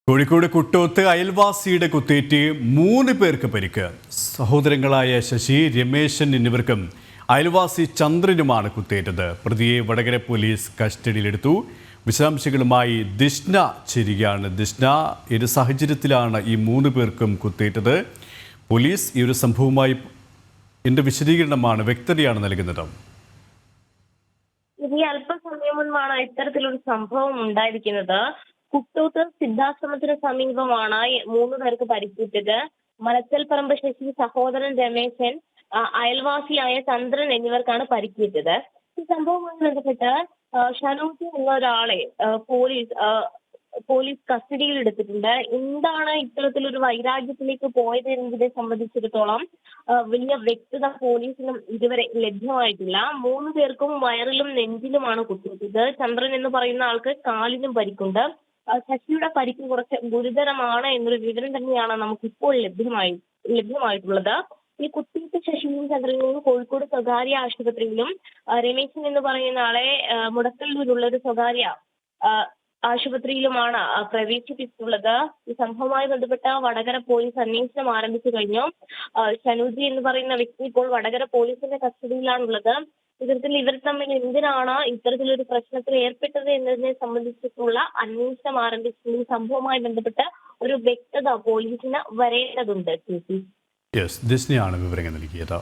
കോഴിക്കോട് കുട്ടോത്ത് അയൽവാസിയുടെ കുത്തേറ്റ് 3 പേർക്ക് പരിക്ക്. സഹോദരങ്ങളായ ശശി, രമേശൻ എന്നിവർക്കും അയൽവാസി ചന്ദ്രനുമാണ് കുത്തേറ്റത്. പ്രതിയെ വടകര പോലീസ് കസ്റ്റഡിയിലെടുത്തു. വിശദാംശങ്ങളുമായി ദിഷ്ന ചേരുകയാണ്. ദിഷ്ന, ഏത് സാഹചര്യത്തിലാണ് ഈ 3 പേർക്കും കുത്തേറ്റത്? പോലീസ് ഈ ഒരു സംഭവവുമായി എന്ത് വിശദീകരണമാണ്, വ്യക്തതയാണ് നൽകുന്നത്? ഈ അല്പസമയം മുൻപാണ് ഇത്തരത്തിലൊരു സംഭവം ഉണ്ടായിരിക്കുന്നത്. കുട്ടൂത്ത് സിദ്ധാശ്രമത്തിന് സമീപമാണ് 3 പേർക്ക് പരിക്കേറ്റത്. മലച്ചൽപ്പറമ്പ് ശശി, സഹോദരൻ രമേശൻ, അയൽവാസിയായ ചന്ദ്രൻ എന്നിവർക്കാണ് പരിക്കേറ്റത്. ഈ സംഭവവുമായി ബന്ധപ്പെട്ട് ഷനൂജ് എന്ന ഒരാളെ പോലീസ് കസ്റ്റഡിയിൽ എടുത്തിട്ടുണ്ട്. എന്താണ് ഇത്തരത്തിലൊരു വൈരാഗ്യത്തിലേക്ക് പോയത് എന്നതിനെ സംബന്ധിച്ചിടത്തോളം വലിയ വ്യക്തത പോലീസിനും ഇതുവരെ ലഭ്യമായിട്ടില്ല. 3 പേർക്കും വയറിലും നെഞ്ചിലുമാണ് കുത്തേറ്റത്. ചന്ദ്രൻ എന്ന് പറയുന്ന ആൾക്ക് കാലിനും പരിക്കുണ്ട്. ശശിയുടെ പരിക്ക് കുറച്ച് ഗുരുതരമാണ് എന്നൊരു വിവരം തന്നെയാണ് നമുക്കിപ്പോൾ ലഭ്യമായിട്ടുള്ളത്. ഈ കുത്തേറ്റ ശശിയും ചന്ദ്രനെയും കോഴിക്കോട് സ്വകാര്യ ആശുപത്രിയിലും രമേശൻ എന്ന് പറയുന്ന ആളെ മുടക്കല്ലൂരുള്ള ഒരു സ്വകാര്യ ആശുപത്രിയിലുമാണ് പ്രവേശിപ്പിച്ചിട്ടുള്ളത്. ഈ സംഭവവുമായി ബന്ധപ്പെട്ട വടകര പോലീസ് അന്വേഷണം ആരംഭിച്ചു കഴിഞ്ഞു. ഷനൂജി എന്ന് പറയുന്ന വ്യക്തി ഇപ്പോൾ വടകര പോലീസിന്റെ കസ്റ്റഡിയിലാണുള്ളത്. ഇവർ തമ്മിൽ എന്തിനാണ് ഇത്തരത്തിലൊരു പ്രശ്നത്തിൽ ഏർപ്പെട്ടത് എന്നതിനെ സംബന്ധിച്ചിട്ടുള്ള അന്വേഷണം ആരംഭിച്ചു. ഈ സംഭവവുമായി ബന്ധപ്പെട്ട് ഒരു വ്യക്തത പോലീസിന് വരേണ്ടതുണ്ട്. ദിഷ്നയാണ് വിവരങ്ങൾ നൽകിയത്.